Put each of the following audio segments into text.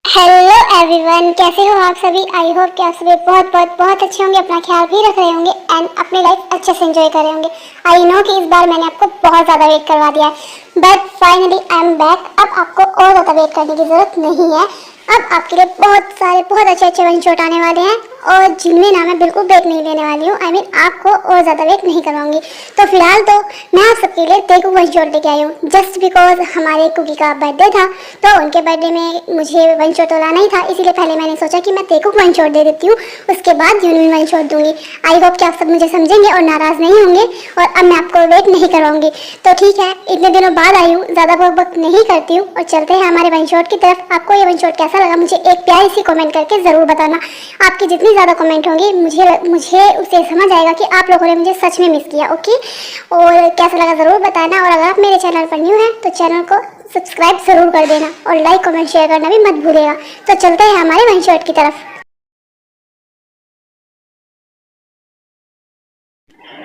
Hello everyone, कैसे हो आप सभी। आई होप कि आप सभी बहुत बहुत बहुत अच्छे होंगे, अपना ख्याल भी रख रहे होंगे एंड अपनी लाइफ अच्छे से एंजॉय कर रहे होंगे। आई नो कि इस बार मैंने आपको बहुत ज़्यादा वेट करवा दिया है, but finally I am back. अब आपको और ज़्यादा वेट करने की ज़रूरत नहीं है। अब आपके लिए बहुत सारे बहुत अच्छे अच्छे वन शॉट आने वाले हैं और जिनमें ना मैं बिल्कुल ब्रेक नहीं लेने वाली हूँ। आई मीन आपको और ज़्यादा वेट नहीं करवाऊंगी। तो फिलहाल तो मैं आप सबके लिए तेकू वन शॉट लेके आई हूँ, जस्ट बिकॉज हमारे कुकी का बर्थडे था तो उनके बर्थडे में मुझे वन शॉट तो लाना ही था, इसीलिए पहले मैंने सोचा कि मैं तेकू वन शॉट दे देती हूँ, उसके बाद यूनियन वन शॉट दूंगी। आई होप कि आप सब मुझे समझेंगे और नाराज़ नहीं होंगे और अब मैं आपको वेट नहीं करवाऊंगी। तो ठीक है, इतने दिनों बाद आई हूँ, ज़्यादा वक्त नहीं करती हूँ और चलते हैं हमारे वन शॉट की तरफ। आपको ये वन शॉट कैसा लगा मुझे एक प्यारी सी कमेंट करके ज़रूर बताना। आपकी जितनी ज़्यादा कमेंट होंगी मुझे उससे समझ आएगा कि आप लोगों ने मुझे सच में मिस किया। ओके, और कैसा लगा ज़रूर बताना। और अगर आप मेरे चैनल पर न्यू हैं तो चैनल को सब्सक्राइब ज़रूर कर देना और लाइक कमेंट शेयर करना भी मत भूलिएगा। तो चलते हैं हमारे वन शॉट की तरफ।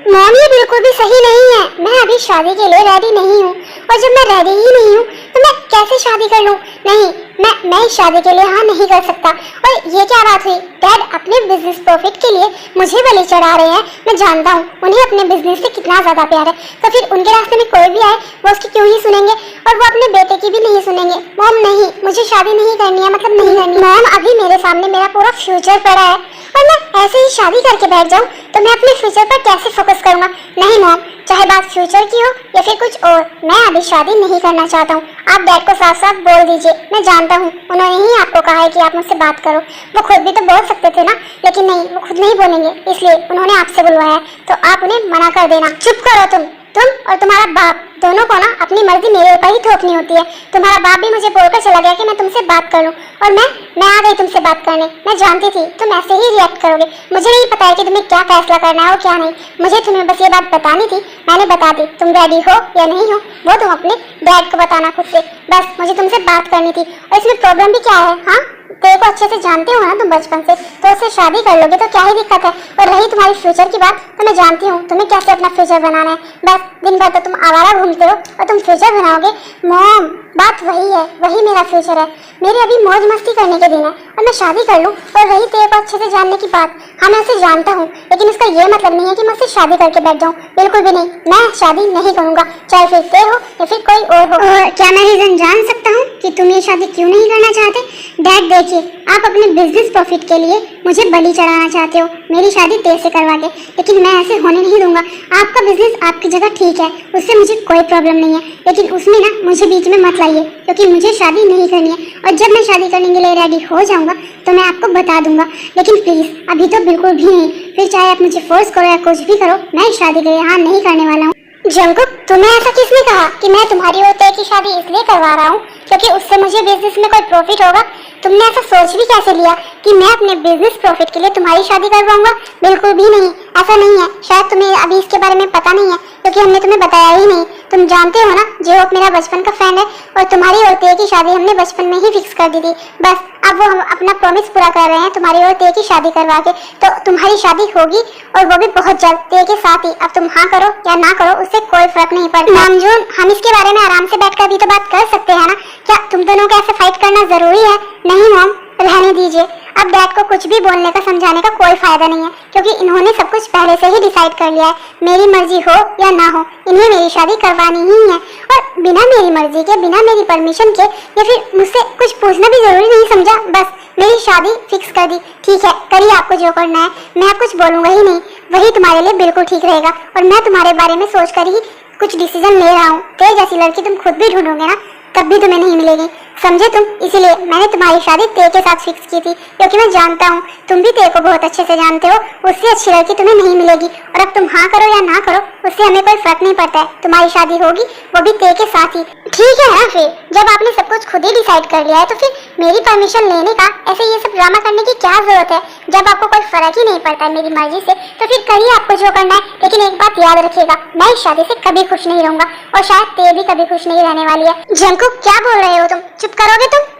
मॉम, ये बिल्कुल भी सही नहीं है। मैं अभी शादी के लिए रेडी नहीं हूँ और जब मैं रेडी ही नहीं हूँ तो मैं कैसे शादी कर लूँ। नहीं, मैं इस शादी के लिए हाँ नहीं कर सकता। और ये क्या बात हुई, डैड अपने बिजनेस प्रॉफिट के लिए मुझे बलि चढ़ा रहे हैं। मैं जानता हूँ उन्हें अपने बिजनेस से कितना ज़्यादा प्यार है, तो फिर उनके रास्ते में कोई भी आए वो उसकी क्यों ही सुनेंगे और वो अपने बेटे की भी नहीं सुनेंगे। मॉम नहीं, मुझे शादी नहीं करनी है, मतलब नहीं करनी। मॉम, अभी मेरे सामने मेरा पूरा फ्यूचर पड़ा है और मैं ऐसे ही शादी करके बैठ जाऊँ तो मैं अपने फ्यूचर पर कैसे फोकस करूँगा। नहीं मॉम, चाहे बात फ्यूचर की हो या फिर कुछ और, मैं अभी शादी नहीं करना चाहता हूँ। आप डैड को साफ साफ बोल दीजिए। मैं जानता हूँ उन्होंने ही आपको कहा है कि आप मुझसे बात करो। वो खुद भी तो बोल सकते थे ना, लेकिन नहीं, वो खुद नहीं बोलेंगे, इसलिए उन्होंने आपसे बुलवाया है। तो आप उन्हें मना कर देना। चुप करो तुम और तुम्हारा बाप दोनों को ना अपनी मर्जी मेरे ऊपर ही थोपनी होती है। तुम्हारा बाप भी मुझे बोलकर चला गया कि मैं तुमसे बात कर लूं और मैं आ गई तुमसे बात करने। मैं जानती थी तुम ऐसे ही रिएक्ट करोगे। मुझे नहीं पता है कि तुम्हें क्या फैसला करना है और क्या नहीं। मुझे तुम्हें बस ये बात बतानी थी, मैंने बता दी। तुम रेडी हो या नहीं हो वो तुम अपने डैड को बताना खुद से। बस मुझे तुमसे बात करनी थी। और इसमें प्रॉब्लम भी क्या है, हाँ? तेरे को अच्छे से जानते हो ना तुम बचपन से, तो उससे शादी कर लोगे तो क्या ही दिक्कत है। और रही तुम्हारी फ्यूचर की बात, तो मैं जानती हूँ तुम्हें कैसे अपना फ्यूचर बनाना है। बस दिन भर तो तुम आवारा घूमते हो और तुम फ्यूचर बनाओगे। मॉम, बात वही है, वही मेरा फ्यूचर है। मेरे अभी मौज मस्ती करने के दिन है और मैं शादी कर लूँ। और रही तेरे को अच्छे से जानने की बात, हाँ मैं उसे जानता हूँ, लेकिन उसका ये मतलब नहीं है कि मैं उससे शादी करके बैठ जाऊँ। बिल्कुल भी नहीं, मैं शादी नहीं करूँगा, चाहे फिर ते हो या फिर कोई और हो। और क्या मैं रीजन जान सकता हूँ कि तुम ये शादी क्यों नहीं करना चाहते? डैड देखिए, आप अपने बिजनेस प्रॉफिट के लिए मुझे बलि चढ़ाना चाहते हो मेरी शादी तेरे से करवा के, लेकिन मैं ऐसे होने नहीं दूंगा। आपका बिजनेस आपकी जगह ठीक है, उससे मुझे कोई प्रॉब्लम नहीं है, लेकिन उसमें ना मुझे बीच में मत लाइए, क्योंकि मुझे शादी नहीं करनी है। और जब मैं शादी करने के लिए रेडी हो जाऊंगा तो मैं आपको बता दूंगा, लेकिन प्लीज अभी तो बिल्कुल भी नहीं। फिर चाहे आप मुझे फोर्स करो या कुछ भी करो, मैं शादी के लिए हाँ नहीं करने वाला हूँ। जंकुक, तुम्हें ऐसा किसने कहा कि मैं तुम्हारी और तय की शादी इसलिए करवा रहा हूँ क्योंकि उससे मुझे बिजनेस में कोई प्रॉफिट होगा? तुमने ऐसा सोच भी कैसे लिया कि मैं अपने बिजनेस प्रॉफिट के लिए तुम्हारी शादी करवाऊंगा? बिल्कुल भी नहीं, ऐसा नहीं है। शायद तुम्हें अभी इसके बारे में पता नहीं है क्योंकि हमने तुम्हें बताया ही नहीं। तुम जानते हो ना, जेहोप मेरा बचपन का फ्रेंड है और तुम्हारी और तेय की शादी हमने बचपन में ही फिक्स कर दी थी। बस अब वो हम अपना प्रॉमिस पूरा कर रहे हैं तुम्हारी और तेय की शादी करवा के। तो तुम्हारी शादी होगी और वो भी बहुत जल्द तेय के साथ ही। अब तुम हाँ करो या ना करो उससे कोई फर्क नहीं पड़ता। नामजून, हम इसके बारे में आराम से बैठकर भी तो बात कर सकते हैं ना। क्या तुम दोनों को ऐसे फाइट करना जरूरी है? नहीं मॉम, रहने दीजिए। अब डैड को कुछ भी बोलने का समझाने का कोई फायदा नहीं है क्योंकि इन्होंने सब कुछ पहले से ही डिसाइड कर लिया है। मेरी मर्जी हो या ना हो, इन्हें मेरी शादी करवानी ही है। और बिना मेरी मर्जी के, बिना मेरी परमिशन के या फिर मुझसे कुछ पूछना भी जरूरी नहीं समझा। बस मेरी शादी फिक्स कर दी। ठीक है, करिए आपको जो करना है, मैं कुछ बोलूँगा ही नहीं। वही तुम्हारे लिए बिल्कुल ठीक रहेगा और मैं तुम्हारे बारे में सोच कर ही कुछ डिसीजन ले रहा हूँ। तेरे जैसी लड़की तुम खुद भी ढूंढोगे ना, तब भी तुम्हें नहीं मिलेगी, समझे तुम? इसीलिए मैंने तुम्हारी शादी तेरे के साथ फिक्स की थी क्योंकि मैं जानता हूँ तुम भी तेरे को बहुत अच्छे से जानते हो, उससे अच्छी लड़की तुम्हें नहीं मिलेगी। और अब तुम हाँ करो या ना करो उससे हमें कोई फर्क नहीं पड़ता है। तुम्हारी शादी होगी वो भी तेरे के साथ ही। ठीक है ना, फिर जब आपने सब कुछ खुद ही डिसाइड कर लिया है तो फिर मेरी परमिशन लेने का, ऐसे ये सब ड्रामा करने की क्या जरूरत है? जब आपको कोई फर्क ही नहीं पड़ता है मेरी मर्जी से, तो फिर करिए आपको जो करना है। लेकिन एक बात याद रखिएगा, मैं इस शादी से कभी खुश नहीं रहूंगा और शायद ते भी कभी खुश नहीं रहने वाली है। जंकुक, क्या बोल रहे हो तुम? चुप करोगे तुम?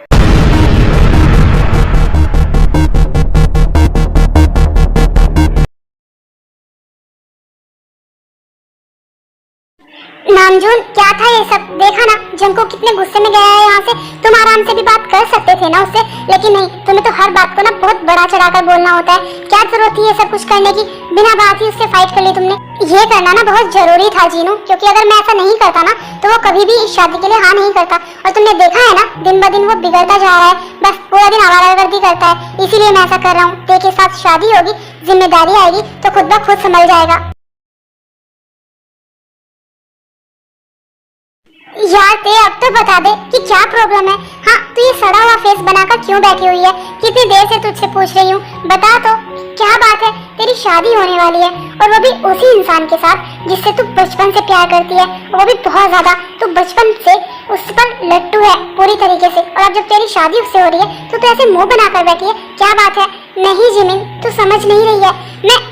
नामजून क्या था ये सब? देखा ना जंको कितने गुस्से में गया है यहाँ से। तुम आराम से भी बात कर सकते थे ना उससे, लेकिन नहीं, तुम्हें तो हर बात को ना बहुत बड़ा चढ़ाकर बोलना होता है। क्या जरूरत थी ये सब कुछ करने की? बिना बात ही उससे फाइट कर ली तुमने। ये करना ना बहुत जरूरी था जीनू, क्योंकि अगर मैं ऐसा नहीं करता ना तो वो कभी भी इस शादी के लिए हाँ नहीं करता। और तुमने देखा है ना दिन ब दिन वो बिगड़ता जा रहा है, बस पूरा दिन आवारागर्दी करता है। इसीलिए मैं ऐसा कर रहा हूँ। तेरे के साथ शादी होगी, जिम्मेदारी आएगी तो खुद ब खुद संभल जाएगा। यार ते अब तो बता दे कि क्या प्रॉब्लम है। हाँ तू ये सड़ा हुआ फेस बनाकर क्यों बैठी हुई है? कितनी देर से तुझसे पूछ रही हूँ, बता तो क्या बात है? तेरी शादी होने वाली है और वो भी उसी इंसान के साथ जिससे तू बचपन से प्यार करती है, वो भी बहुत ज्यादा। तू बचपन से उस पर लट्टू है पूरी तरीके से, और अब जब तेरी शादी उससे हो रही है तो तू ऐसे मुंह बनाकर बैठी है, क्या बात है? नहीं जिमिन तू समझ नहीं रही है।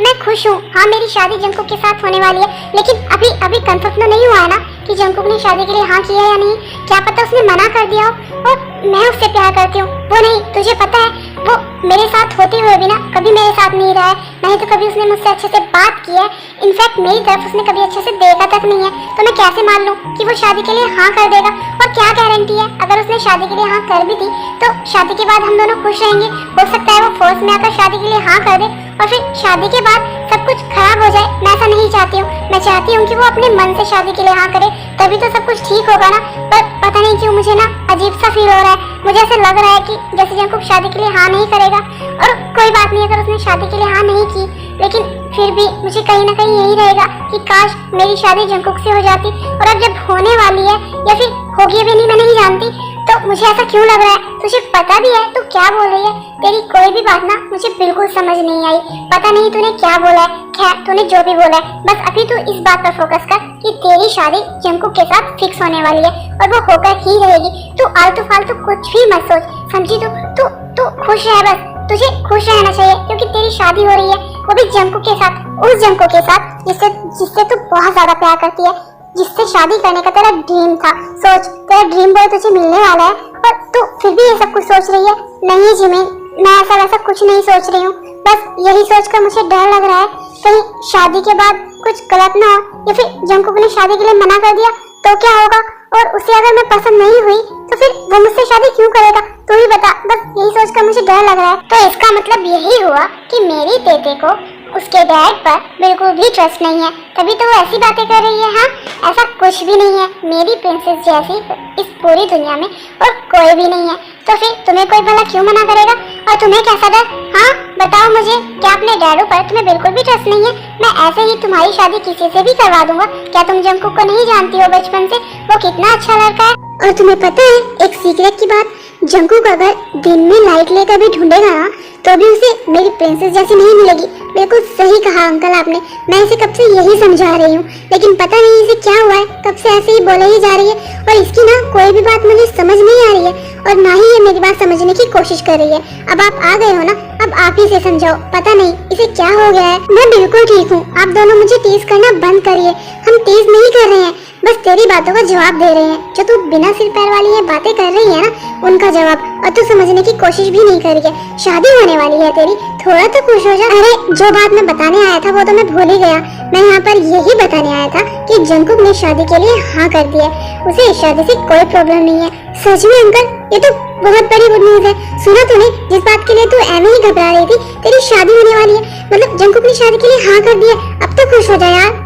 मैं खुश हूँ, हाँ मेरी शादी जंकुक के साथ होने वाली है, लेकिन अभी कंफर्म तो नहीं हुआ है ना कि जंकुक ने शादी के लिए हाँ किया या नहीं। क्या पता उसने मना कर दिया हो। और मैं उससे प्यार करती हूँ, वो नहीं। तुझे पता है वो मेरे साथ होते हुए भी ना कभी मेरे साथ नहीं रहा है, नहीं तो कभी उसने मुझसे अच्छे से बात की है। इनफैक्ट मेरी तरफ उसने कभी अच्छे से देखा तक नहीं है। तो मैं कैसे मान लूँ कि वो शादी के लिए हाँ कर देगा? और क्या गारंटी है अगर उसने शादी के लिए हाँ कर भी दी तो शादी के बाद हम दोनों खुश रहेंगे? हो सकता है वो फोर्स में आकर शादी के लिए हाँ कर दे और फिर शादी के बाद सब कुछ खराब हो जाए। मैं ऐसा नहीं चाहती हूँ। मैं चाहती हूँ कि वो अपने मन से शादी के लिए हाँ करे, तभी तो सब कुछ ठीक होगा ना। पर पता नहीं क्यों मुझे ना अजीब सा फील हो रहा है। मुझे ऐसा लग रहा है कि जैसे जंकुक शादी के लिए हाँ नहीं करेगा। और कोई बात नहीं अगर उसने शादी के लिए हाँ नहीं की, लेकिन फिर भी मुझे कहीं ना कहीं यही रहेगा कि काश मेरी शादी जंकुक से हो जाती। और अब जब होने वाली है या फिर होगी भी नहीं, मैं नहीं जानती, तो मुझे ऐसा क्यों लग रहा है? तुझे पता भी है तू क्या बोल रही है? तेरी कोई भी बात ना मुझे बिल्कुल समझ नहीं आई। पता नहीं तूने क्या बोला है। खैर तूने जो भी बोला है, बस अभी तू इस बात पर फोकस कर कि तेरी शादी जंकुक के साथ फिक्स होने वाली है और वो होकर ही रहेगी। तू आलतू फालतू कुछ भी मत सोच, समझी? तू खुश है, बस तुझे खुश रहना चाहिए, क्योंकि तेरी शादी हो रही है वो भी जंकुक के साथ, उस जंकुक के साथ जिससे तू बहुत ज्यादा प्यार करती है, जिससे शादी करने का तेरा ड्रीम था। सोच, तेरा ड्रीम बॉय तुझे मिलने वाला है और तू फिर भी ये सब कुछ सोच रही है। नहीं जिमिन, मैं ऐसा वैसा कुछ नहीं सोच रही हूँ। बस यही सोचकर मुझे डर लग रहा है कहीं शादी के बाद कुछ गलत ना हो, या फिर जंकुक ने शादी के लिए मना कर दिया तो क्या होगा? और उसे अगर मैं पसंद नहीं हुई तो फिर वो मुझसे शादी क्यों करेगा? तू ही बता। बस यही सोचकर मुझे डर लग रहा है। तो इसका मतलब यही हुआ कि मेरी तेते को उसके डैड पर बिल्कुल भी ट्रस्ट नहीं है, तभी तो वो ऐसी बातें कर रही है। हाँ ऐसा कुछ भी नहीं है, मेरी प्रिंसेस जैसी इस पूरी दुनिया में और कोई भी नहीं है। तो फिर तुम्हें कोई भला क्यों मना करेगा? और तुम्हें कैसा डर? हाँ बताओ मुझे, क्या अपने डैडू पर तुम्हें बिल्कुल भी ट्रस्ट नहीं है? मैं ऐसे ही तुम्हारी शादी किसी से भी करवा दूंगा। क्या तुम जंकुक को नहीं जानती हो बचपन से? वो कितना अच्छा लड़का है। और तुम्हें पता है एक सीक्रेट की बात, जंकुक अगर दिन में लाइट लेकर भी ढूंढेगा ना तो भी उसे मेरी प्रिंसेस जैसी नहीं मिलेगी। बिल्कुल सही कहा अंकल आपने, मैं इसे कब से यही समझा रही हूँ, लेकिन पता नहीं इसे क्या हुआ है, कब से ऐसे ही बोले ही जा रही है। और इसकी ना कोई भी बात मुझे समझ नहीं आ रही है और ना ही ये मेरी बात समझने की कोशिश कर रही है। अब आप आ गए हो ना, अब आप ही से समझाओ, पता नहीं इसे क्या हो गया है। मैं बिल्कुल ठीक हूँ, आप दोनों मुझे टीज करना बंद करिए। हम टीज नहीं कर रहे हैं, बस तेरी बातों का जवाब दे रहे हैं। जो तू बिना सिर पैर वाली ये बातें कर रही है ना, उनका जवाब। और तू समझने की कोशिश भी नहीं कर रही है। शादी होने वाली है तेरी, थोड़ा तो खुश हो जा। अरे जो बात मैं बताने आया था वो तो मैं भूल ही गया। मैं यहाँ पर यही बताने आया था कि जंकुक ने शादी के लिए हाँ कर दिया, उसे इस शादी से कोई प्रॉब्लम नहीं है। सच में अंकल, ये तो बहुत बड़ी गुड न्यूज है। सुना तूने, जिस बात के लिए तू ऐसे ही घबरा रही थी, तेरी शादी होने वाली है। मतलब जंकुक ने शादी के लिए हाँ कर दिया। अब तो खुश हो जा यार।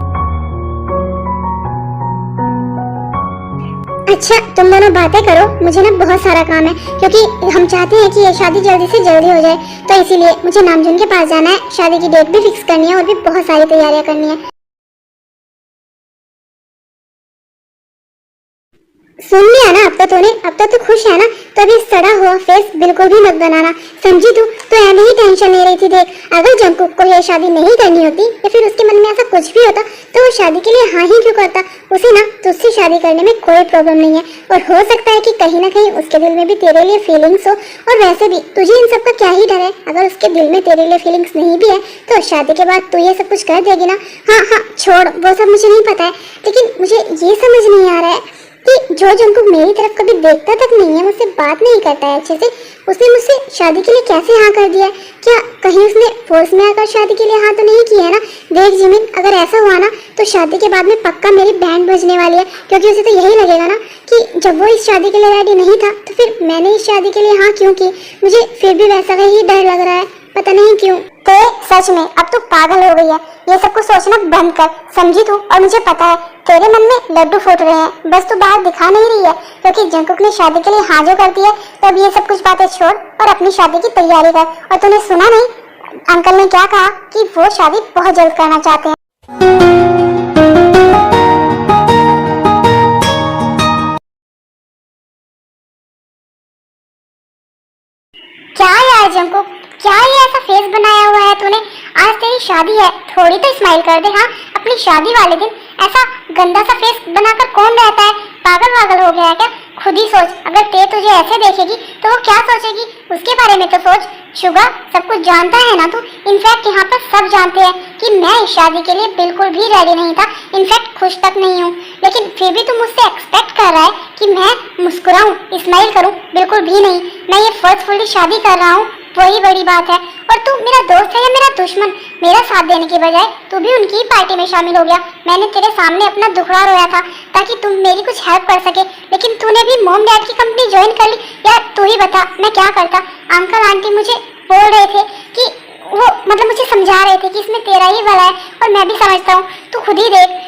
अच्छा तुम दोनों बातें करो, मुझे ना बहुत सारा काम है, क्योंकि हम चाहते हैं कि ये शादी जल्दी से जल्दी हो जाए। तो इसीलिए मुझे नामजून के पास जाना है, शादी की डेट भी फिक्स करनी है और भी बहुत सारी तैयारियां करनी है। सुन लिया ना अब तो तूने? अब तो तू खुश है ना? तो अभी सड़ा हुआ फेस बिल्कुल भी मत बनाना, समझी? तू तो ऐसे ही टेंशन ले रही थी। देख, अगर जंकुक को ये शादी नहीं करनी होती या फिर उसके मन में ऐसा कुछ भी होता तो वो शादी के लिए हाँ ही क्यों करता? उसे ना तुझसे शादी करने में कोई प्रॉब्लम नहीं है, और हो सकता है कि कहीं ना कहीं उसके दिल में भी तेरे लिए फीलिंग्स हो। और वैसे भी तुझे इन सब का क्या ही डर है? अगर उसके दिल में तेरे लिए फीलिंग्स नहीं भी है तो शादी के बाद तू ये सब कुछ कर देगी ना। हाँ हाँ छोड़, वो सब मुझे नहीं पता है, लेकिन मुझे ये समझ नहीं आ रहा है कि जो जंकुक मेरी तरफ कभी देखता तक नहीं है, मुझसे बात नहीं करता है अच्छे से, उसने मुझसे शादी के लिए कैसे हाँ कर दिया? क्या कहीं उसने फोर्स में आकर शादी के लिए हाँ तो नहीं किया है ना? देख जिमिन, अगर ऐसा हुआ ना तो शादी के बाद में पक्का मेरी बैंड बजने वाली है, क्योंकि उसे तो यही लगेगा ना कि जब वो इस शादी के लिए रेडी नहीं था तो फिर मैंने इस शादी के लिए हाँ क्यों की। मुझे फिर भी वैसा का ही डर लग रहा है, पता नहीं क्यों। तो सच में अब तू पागल हो गई है, ये सब कुछ सोचना बंद कर, समझी तू? और मुझे पता है तेरे मन में लड्डू फूट रहे हैं, बस तू बाहर दिखा नहीं रही है, क्योंकि जंकुक ने शादी के लिए हाँ जो कर दी है। तो अब ये सब कुछ बातें छोड़ और अपनी शादी की तैयारी कर। और तूने सुना नहीं अंकल ने क्या कहा कि वो शादी बहुत जल्द करना चाहते हैं। क्या यार जंकुक, क्या ये ऐसा फेस बनाया हुआ है तूने? आज तेरी शादी है, थोड़ी तो स्माइल कर दे। हाँ, अपनी शादी वाले दिन ऐसा गंदा सा फेस बनाकर कौन रहता है? पागल वागल हो गया है क्या? खुद ही सोच, अगर ते तुझे ऐसे देखेगी तो वो क्या सोचेगी, उसके बारे में तो सोच। शुगा, सब कुछ जानता है ना तू? इनफैक्ट यहाँ पर सब जानते हैं कि मैं इस शादी के लिए बिल्कुल भी रेडी नहीं था, इनफैक्ट खुश तक नहीं हूँ, लेकिन फिर भी तू मुझसे एक्सपेक्ट कर रहा है कि मैं मुस्कुराऊं, स्माइल करूं? बिल्कुल भी नहीं। मैं ये फोर्सफुली शादी कर रहा हूँ, वही बड़ी बात है। और तू मेरा दोस्त है या मेरा दुश्मन? मेरा साथ देने के बजाय तू भी उनकी ही पार्टी में शामिल हो गया। मैंने तेरे सामने अपना दुखड़ा रोया था ताकि तुम मेरी कुछ हेल्प कर सके, लेकिन तूने भी मॉम डैड की कंपनी ज्वाइन कर ली। यार तू ही बता मैं क्या करता? अंकल आंटी मुझे बोल रहे थे कि वो मतलब मुझे समझा रहे थे कि इसमें तेरा ही भला है, और मैं भी समझता हूँ। तू खुद ही देख,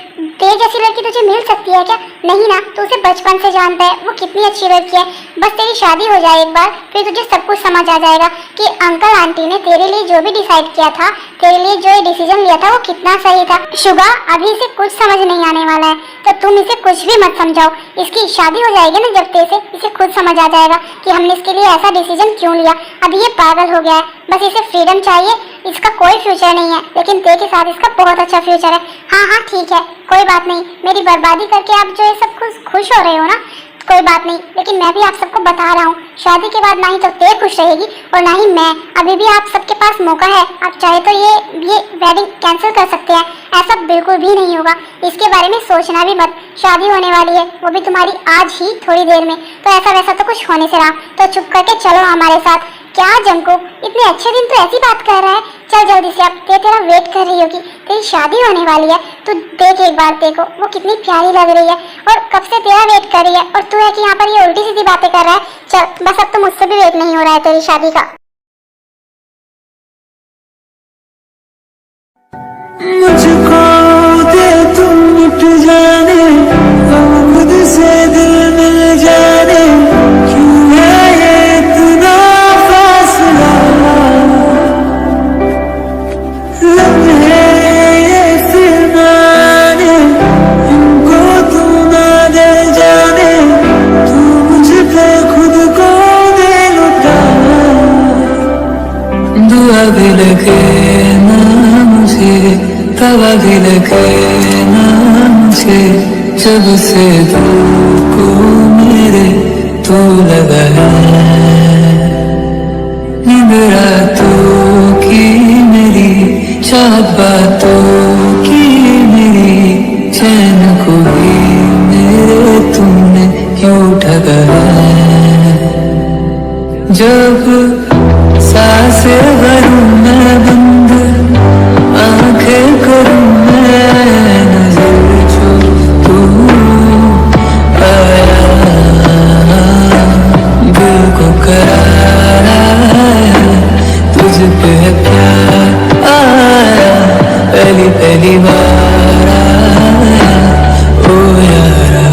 तेरे जैसी लड़की तुझे मिल सकती है क्या? नहीं ना, तू उसे बचपन से जानता है, वो कितनी अच्छी लड़की है। बस तेरी शादी हो जाए एक बार, फिर तुझे सब कुछ समझ आ जाएगा कि अंकल आंटी ने तेरे लिए जो भी डिसाइड किया था, तेरे लिए जो डिसीजन लिया था, वो कितना सही था। शुगा, अभी इसे कुछ समझ नहीं आने वाला है, तो तुम इसे कुछ भी मत समझाओ। इसकी शादी हो जाएगी ना जब तेरे से, इसे खुद समझ आ जाएगा कि हमने इसके लिए ऐसा डिसीजन क्यों लिया। अभी ये पागल हो गया है, बस इसे फ्रीडम चाहिए। इसका कोई फ्यूचर नहीं है, लेकिन तेरे के साथ इसका बहुत अच्छा फ्यूचर है। हाँ हाँ ठीक है, कोई बात नहीं। मेरी बर्बादी करके आप जो ये सब कुछ खुश हो रहे हो ना, कोई बात नहीं, लेकिन मैं भी आप सबको बता रहा हूँ, शादी के बाद ना ही तो तेरे खुश रहेगी और ना ही मैं। अभी भी आप सबके पास मौका है, आप चाहे तो ये वेडिंग कैंसिल कर सकते हैं। ऐसा बिल्कुल भी नहीं होगा, इसके बारे में सोचना भी मत। शादी होने वाली है, वो भी तुम्हारी आज ही थोड़ी देर में, तो ऐसा वैसा तो कुछ होने से रहा, तो चुप करके चलो हमारे साथ। क्या जंकुक, इतने अच्छे दिन तो ऐसी बात कर रहा है? चल जल्दी से, अब तेरा वेट कर रही होगी, तेरी शादी होने वाली है। तू देख एक बार, देखो वो कितनी प्यारी लग रही है, और कब से तेरा वेट कर रही है, और तू है कि यहाँ पर ये उल्टी सीधी बातें कर रहा है। चल बस, अब तो मुझसे भी वेट नहीं हो रहा है तेरी शादी का। मुझको दे तुम मिट जाने, हम खुद से दिल मिल जाने, क्यों है ये इतना फासला? लम्हे ये फिरमाने, इनको तू ना दे जाने, तू मुझ पे खुद को दे लुटा। दुआ भी लगे ना मुझे, तवा भी लगे ना मुझे, जब से दिल को मेरे तो लगा है। नींद रातों की मेरी, चाहत बातों की मेरी, चैन को भी मेरे तुमने क्यों ठगा है? जब सांसें भरूं मैं बंद, आंखें करूं मैं नजर, जो तू आया दिल को करार आया, तुझ पे प्यार आया, पहली पहली बार आया, ओ यारा।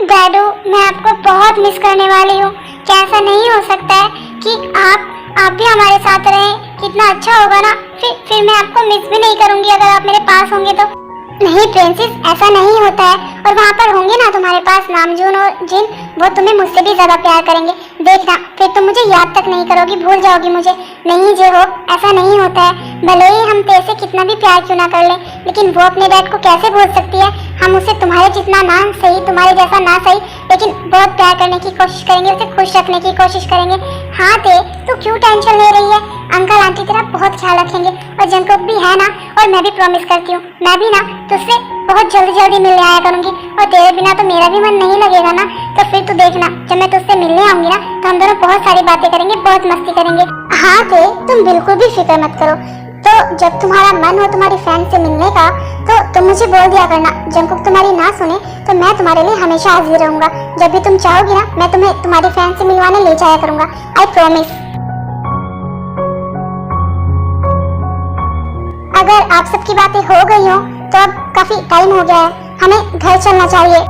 डैडू, मैं आपको बहुत मिस करने वाली हूँ। क्या ऐसा नहीं हो सकता है कि आप भी हमारे साथ रहें? कितना अच्छा होगा ना। फिर मैं आपको मिस भी नहीं करूँगी अगर आप मेरे पास होंगे तो। नहीं प्रिंसेस, ऐसा नहीं होता है। और वहाँ पर होंगे ना तुम्हारे पास नामजून और जिन, वो तुम्हें मुझसे भी ज्यादा प्यार करेंगे। देखना, फिर तुम मुझे याद तक नहीं करोगी, भूल जाओगी मुझे। नहीं जे हो, ऐसा नहीं होता है। भले ही हम तेरे से कितना भी प्यार क्यों ना कर लें, लेकिन वो अपने डैड को कैसे भूल सकती है। हम उसे तुम्हारे जितना ना सही, तुम्हारे जैसा ना सही, लेकिन बहुत प्यार करने की कोशिश करेंगे, उसे खुश रखने की कोशिश करेंगे। हाँ ते, तू क्यों टेंशन ले रही है? अंकल आंटी तेरा बहुत ख्याल रखेंगे, और जंकुक भी है ना। और मैं भी प्रॉमिस करती हूँ, मैं भी ना तुझसे बहुत जल्दी जल्दी मिलने आया करूंगी। और तेरे बिना तो मेरा भी मन नहीं लगेगा ना। तो फिर तू देखना, जब मैं तुझसे मिलने आऊंगी ना, तो हम दोनों बहुत सारी बातें करेंगे, बहुत मस्ती करेंगे। हाँ ते, तुम बिल्कुल भी फिक्र मत करो। तो जब तुम्हारा मन हो तुम्हारी फ्रेंड से मिलने का, तो तुम मुझे बोल दिया करना। जंकुक तुम्हारी ना सुने तो मैं तुम्हारे लिए हमेशा हाजिर रहूंगा। जब भी तुम चाहोगी ना, मैं तुम्हें तुम्हारी फ्रेंड से मिलवाने ले जाया करूंगा। I promise. अगर आप सबकी बातें हो गई हो, तो अब काफी टाइम हो गया है, हमें घर चलना चाहिए।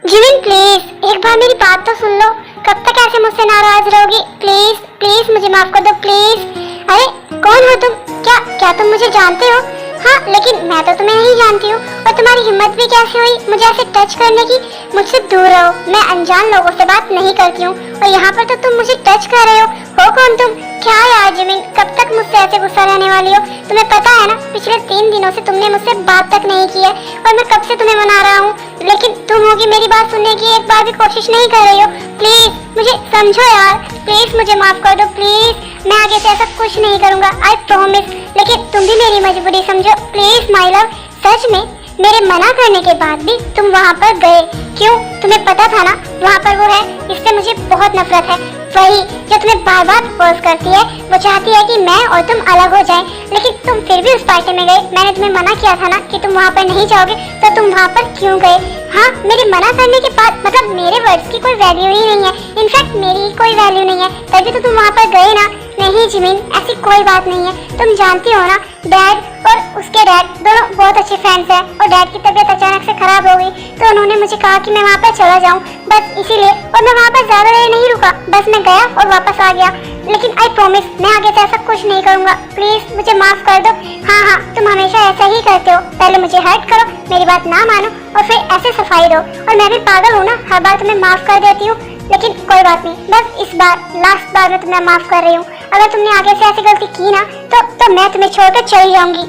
जिमिन प्लीज, एक बार मेरी बात तो सुन लो। कब तक ऐसे मुझसे नाराज रहोगी? प्लीज प्लीज मुझे माफ कर दो, प्लीज। अरे कौन हो तुम? क्या तुम मुझे जानते हो? हाँ, लेकिन मैं तो तुम्हें नहीं जानती हूँ। और तुम्हारी हिम्मत भी कैसे हुई मुझे ऐसे टच करने की? मुझसे दूर रहो, मैं अनजान लोगों से बात नहीं करती हूँ। और यहाँ पर तो तुम मुझे टच कर रहे हो कौन तुम? क्या यार जिमिन, कब तक मुझसे ऐसे गुस्सा रहने वाली हो? तुम्हें पता है ना, पिछले 3 दिनों से तुमने मुझसे बात तक नहीं की है, और मैं कब से तुम्हें मना रहा हूँ, लेकिन तुम होगी मेरी बात सुनने की एक बार भी कोशिश नहीं कर रही हो। प्लीज मुझे समझो यार, प्लीज मुझे माफ कर दो, प्लीज। मैं आगे से ऐसा कुछ नहीं करूँगा, आई प्रॉमिस। लेकिन तुम भी मेरी मजबूरी समझो, प्लीज माय लव। सच में मेरे मना करने के बाद भी तुम वहाँ पर गए, क्यों? तुम्हें पता था ना वहाँ पर वो है, इससे मुझे बहुत नफरत है। वही जो तुम्हें बार बार फोर्स करती है, वो चाहती है कि मैं और तुम अलग हो जाएं, लेकिन तुम फिर भी उस पार्टी में गए। मैंने तुम्हें मना किया था ना कि तुम वहाँ पर नहीं जाओगे, तो तुम वहाँ पर क्यों गए? हाँ, मेरे मना करने के बाद मतलब मेरे वर्ड्स की कोई वैल्यू ही नहीं है, इनफैक्ट मेरी कोई वैल्यू नहीं है, तभी तो तुम वहाँ पर गए ना। नहीं जिमिन, ऐसी कोई बात नहीं है। तुम जानती हो ना, डैड और उसके डैड दोनों बहुत अच्छे फ्रेंड्स हैं, और डैड की तबीयत अचानक से खराब हो गई, तो उन्होंने मुझे कहा कि मैं वहाँ पर चला जाऊँ, बस इसीलिए। और मैं वहाँ पर ज्यादा देर नहीं रुका, बस मैं गया और वापस आ गया। लेकिन आई प्रॉमिस, मैं आगे से ऐसा कुछ नहीं करूँगा, प्लीज मुझे माफ कर दो। हाँ, तुम हमेशा ऐसा ही करते हो, पहले मुझे हर्ट करो, मेरी बात ना मानो, और फिर ऐसे सफाई दो। और मैं भी पागल हूँ ना, हर बार तुम्हें माफ कर देती हूँ, लेकिन कोई बात नहीं, बस इस बार लास्ट बार मैं तुम्हें माफ कर रही हूँ। अगर तुमने आगे से ऐसी गलती की ना, तो मैं तुम्हें छोड़कर चली जाऊंगी।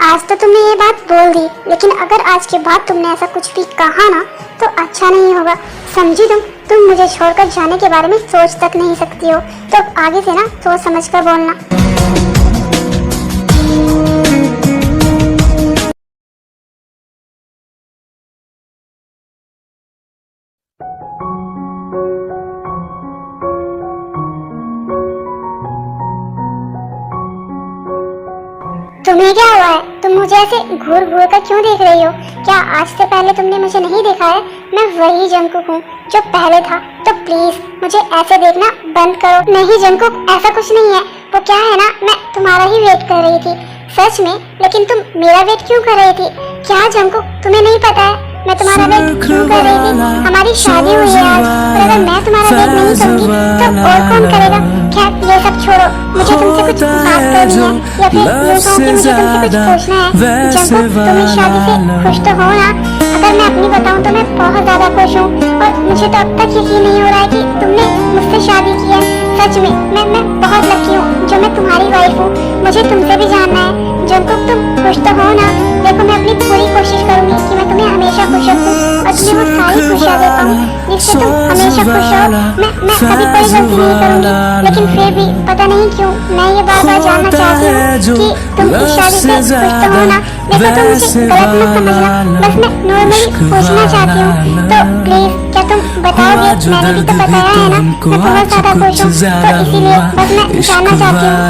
आज तो तुमने ये बात बोल दी, लेकिन अगर आज के बाद तुमने ऐसा कुछ भी कहा ना, तो अच्छा नहीं होगा, समझी? तुम मुझे छोड़कर जाने के बारे में सोच तक नहीं सकती हो। तो आगे से ना सोच समझ कर बोलना। तुम्हें क्या हुआ है? तुम मुझे ऐसे घूर घूर कर क्यों देख रही हो? क्या आज से पहले तुमने मुझे नहीं देखा है? मैं वही जंकुक हूँ जो पहले था। तो प्लीज मुझे ऐसे देखना बंद करो। नहीं जंकुक, ऐसा कुछ नहीं है। वो क्या है ना, मैं तुम्हारा ही वेट कर रही थी, सच में। लेकिन तुम मेरा वेट क्यों कर रही थी? क्या जंकुक, तुम्हें नहीं पता है मैं तुम्हारा वेट क्यों कर रही थी? हमारी शादी हुई है आज, और अगर मैं तुम्हारा वेट नहीं करूंगी तो और कौन करेगा? खैर ये सब छोड़ो, मुझे तुमसे कुछ बात करनी है, या फिर यूं कहूं कि मुझे तुमसे कुछ पूछना है। जंकुक, तुम इस शादी से खुश तो हो ना? अगर मैं अपनी बताऊं तो मैं बहुत ज्यादा खुश हूँ, और मुझे तो अब तक यकीन नहीं हो रहा है कि तुमने मुझसे शादी की है। सच में मैं बहुत लकी हूँ जो मैं तुम्हारी वाइफ हूँ। मुझे तुमसे भी जानना है जंकुक, तुम खुश तो हो ना? देखो मैं अपनी पूरी कोशिश करूंगी कि मैं तुम्हें हमेशा खुश रखूं, और तुम्हें वो सारी खुशियाँ दे पाऊं जिससे तुम हमेशा खुश हो। मैं कभी कोई गलती नहीं करूंगी, लेकिन फिर भी पता नहीं क्यों मैं ये बार बार जानना चाहती हूँ कि तुम इस शादी से खुश तो हो ना? देखो तुम मुझे गलत मत समझना, बस मैं नॉर्मली पूछना चाहती हूँ। तो प्लीज क्या तुम बताओगे? मैंने भी तो बताया है ना, मैं बहुत ज्यादा खुश हूँ, तो इसीलिए बस मैं जानना चाहती हूँ।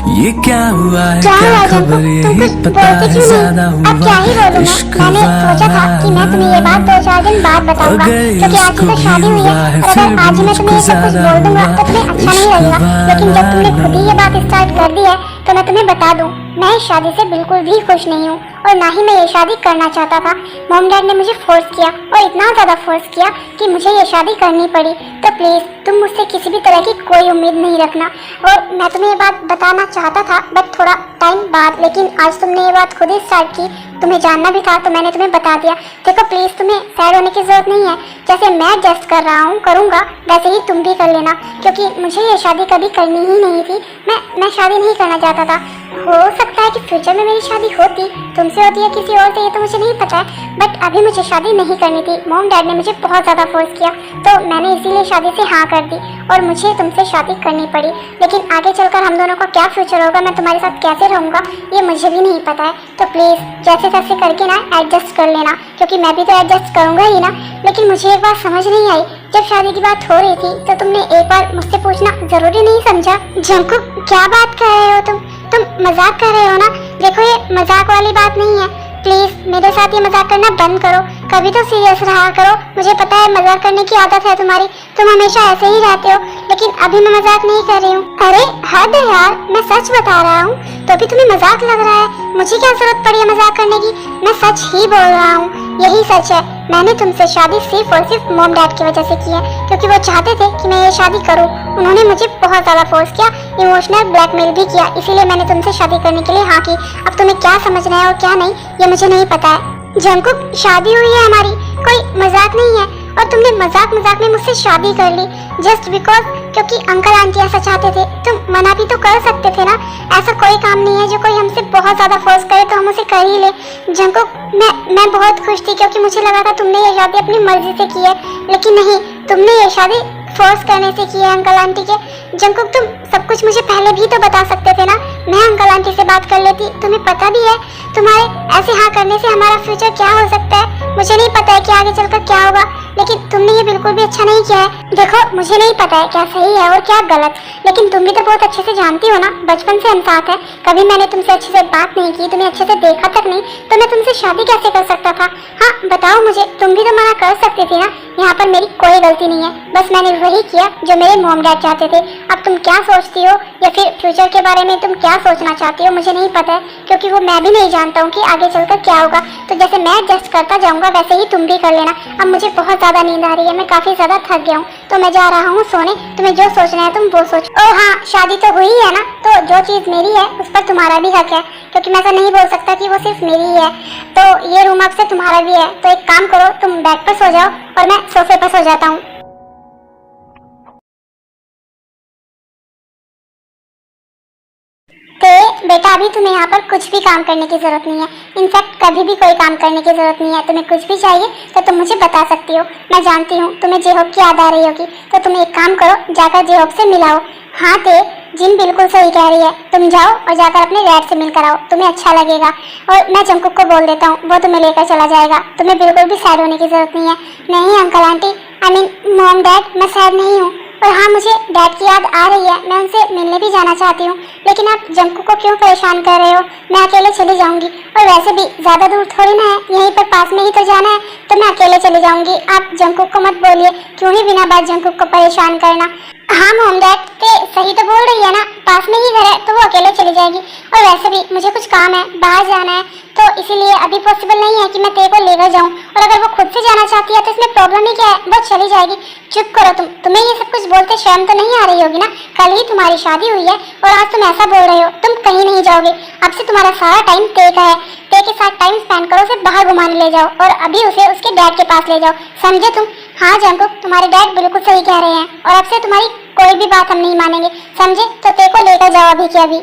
ये क्या हुआ है, क्या क्या हुआ खबर जंकुक? तुम यही कुछ पता बोलते है, क्यों ज्यादा नहीं? अब क्या ही हुआ बोलूं इश्क मैंने सोचा था कि मैं तुम्हें ये बात 2-4 दिन बाद बताऊंगा, अगर क्योंकि आज इसको की तो भी शादी हुई है हुआ है और फिर अगर भी आज ही मैं तुम्हें मुझको ये सब कुछ ज्यादा बोल दूंगा हुआ तो तुम्हें अच्छा नहीं इश्क लगेगा, लेकिन जब तुमने खुद ही ये वाला। बात स्टार्ट कर दी है तो मैं तुम्हें बता दूं, मैं इस शादी से बिल्कुल भी खुश नहीं हूँ और ना ही मैं ये शादी करना चाहता था। मॉम डैड ने मुझे फोर्स किया और इतना ज्यादा फोर्स किया कि मुझे ये शादी करनी पड़ी। तो प्लीज तुम मुझसे किसी भी तरह की कोई उम्मीद नहीं रखना। और मैं तुम्हें ये बात बताना चाहता था बट थोड़ा टाइम बाद, लेकिन आज तुमने ये बात खुद ही स्टार्ट की, तुम्हें जानना भी था तो मैंने तुम्हें बता दिया। देखो प्लीज तुम्हें सैड होने की जरूरत नहीं है, जैसे मैं एडजस्ट कर रहा हूँ करूँगा वैसे ही तुम भी कर लेना, क्योंकि मुझे ये शादी कभी करनी ही नहीं थी। मैं शादी नहीं करना चाहता था। हो सकता है कि फ्यूचर में मेरी शादी होती, तुमसे होती है किसी और से, ये तो मुझे नहीं पता है, बट अभी मुझे शादी नहीं करनी थी। मॉम डैड ने मुझे बहुत ज़्यादा फोर्स किया तो मैंने इसीलिए शादी से हाँ कर दी और मुझे तुमसे शादी करनी पड़ी। लेकिन आगे चलकर हम दोनों का क्या फ्यूचर होगा, मैं तुम्हारे साथ कैसे रहूँगा, ये मुझे भी नहीं पता है। तो प्लीज़ जैसे तैसे करके ना एडजस्ट कर लेना, क्योंकि मैं भी तो एडजस्ट करूँगा ही ना। लेकिन मुझे एक बात समझ नहीं आई, जब शादी की बात हो रही थी तो तुमने एक बार मुझसे पूछना जरूरी नहीं समझा? जंकुक क्या बात कर रहे हो तुम मजाक कर रहे हो ना? देखो ये मजाक वाली बात नहीं है, प्लीज मेरे साथ ये मजाक करना बंद करो, कभी तो सीरियस रहा करो। मुझे पता है मजाक करने की आदत है तुम्हारी, तुम हमेशा ऐसे ही रहते हो, लेकिन अभी मैं मजाक नहीं कर रही हूँ। अरे हद है यार, मैं सच बता रहा हूँ तो भी तुम्हें मजाक लग रहा है। मुझे क्या जरूरत पड़ी है मजाक करने की, मैं सच ही बोल रहा हूँ, यही सच है। मैंने तुमसे शादी सिर्फ और सिर्फ मॉम डैड की वजह से की है, क्योंकि वो चाहते थे कि मैं ये शादी करूँ। उन्होंने मुझे बहुत ज्यादा फोर्स किया, इमोशनल ब्लैकमेल भी किया, इसीलिए मैंने तुमसे शादी करने के लिए हाँ की। अब तुम्हें क्या समझना है और क्या नहीं ये मुझे नहीं पता है। जंकुक शादी हुई है हमारी, कोई मजाक नहीं है, और तुमने मजाक मजाक में मुझसे शादी कर ली जस्ट बिकॉज क्योंकि अंकल आंटी ऐसा चाहते थे। तुम मना भी तो कर सकते थे ना, ऐसा कोई काम नहीं है जो कोई हमसे बहुत ज्यादा फोर्स करे तो हम उसे कर ही ले। जंकुक मैं बहुत खुश थी क्योंकि मुझे लगा था तुमने ये शादी अपनी मर्जी से की है, लेकिन नहीं, तुमने ये शादी फोर्स करने से की है अंकल आंटी के। जंकुक तुम सब कुछ मुझे पहले भी तो बता सकते थे ना, मैं अंकल आंटी से बात कर लेती। तुम्हें पता भी है तुम्हारे ऐसे हाँ करने से हमारा फ्यूचर क्या हो सकता है। मुझे नहीं पता है कि आगे चलकर क्या होगा, लेकिन तुमने ये बिल्कुल भी अच्छा नहीं किया है। देखो मुझे नहीं पता है क्या सही है और क्या गलत, लेकिन तुम भी तो बहुत अच्छे से जानती हो ना, बचपन से हम साथ हैं, कभी मैंने तुमसे अच्छे से बात नहीं की, तुम्हें अच्छे से देखा तक नहीं, तो मैं तुमसे शादी कैसे कर सकता था? हाँ बताओ मुझे, तुम भी तो मना कर सकती थी ना। यहाँ पर मेरी कोई गलती नहीं है, बस मैंने वही किया जो मेरे मॉम डैड चाहते थे। अब तुम क्या सोचती हो या फिर फ्यूचर के बारे में तुम क्या सोचना चाहती हो मुझे नहीं पता है, क्योंकि वो मैं भी नहीं जानता हूँ कि आगे चलकर क्या होगा। तो जैसे मैं एडजस्ट करता जाऊंगा वैसे ही तुम भी कर लेना। अब मुझे बहुत ज्यादा नींद आ रही है, मैं काफी ज्यादा थक गया हूँ, तो मैं जा रहा हूँ सोने। तुम्हें जो सोचना है तुम वो सोचो। और हाँ, शादी तो हुई है ना, तो जो चीज मेरी है उस पर तुम्हारा भी हक है, क्योंकि मैं ऐसा नहीं बोल सकता कि वो सिर्फ मेरी ही है। तो ये रूम अब से तुम्हारा भी है, तो एक काम करो, तुम बेड पर सो जाओ और मैं सोफे पर सो जाता हूँ। बेटा अभी तुम्हें यहाँ पर कुछ भी काम करने की जरूरत नहीं है, इनफैक्ट कभी भी कोई काम करने की जरूरत नहीं है। तुम्हें कुछ भी चाहिए तो तुम मुझे बता सकती हो। मैं जानती हूँ तुम्हें जेहोक की याद आ रही होगी, तो तुम एक काम करो, जाकर जेहोक से मिलाओ। हाँ जिन बिल्कुल सही कह रही है, तुम जाओ और जाकर अपने डैड से मिलकर आओ, तुम्हें अच्छा लगेगा। और मैं जंकुक को बोल देता हूँ, वो तुम्हें लेकर चला जाएगा, तुम्हें बिल्कुल भी सैड होने की जरूरत नहीं है। नहीं uncle aunty, I mean mom dad, मैं सैड नहीं हूँ। और हाँ, मुझे डैड की याद आ रही है, मैं उनसे मिलने भी जाना चाहती हूँ, लेकिन आप जंकुक को क्यों परेशान कर रहे हो? मैं अकेले चली जाऊंगी, और वैसे भी ज्यादा दूर थोड़ी ना है, यहीं पर पास में ही तो जाना है, तो मैं अकेले चली जाऊंगी। आप जंकुक को मत बोलिए, क्यों ही बिना बात जंकुक को परेशान करना। हाँ मॉम डैड ते सही तो बोल रही है ना, पास में ही घर है तो वो अकेले चली जाएगी। और वैसे भी मुझे कुछ काम है, बाहर जाना है, तो इसीलिए अभी पॉसिबल नहीं है कि मैं तेरे को लेकर जाऊं। और अगर वो खुद से जाना चाहती है तो इसमें प्रॉब्लम ही क्या है, वो चली जाएगी। चुप करो तुम्हें ये सब कुछ बोलते शर्म तो नहीं आ रही होगी ना? कल ही तुम्हारी शादी हुई है और आज तुम ऐसा बोल रहे हो। तुम कहीं नहीं जाओगे, अब से तुम्हारा सारा टाइम ते का है। ते के साथ टाइम स्पेंड करो, उसे बाहर घुमाने ले जाओ और अभी उसे उसके डैड के पास ले जाओ, समझे तुम? हाँ जंकुक, तुम्हारे डैड बिल्कुल सही कह रहे हैं और अब से तुम्हारी कोई भी बात हम नहीं मानेंगे, समझे? तो ते को लेकर जाओ अभी के अभी।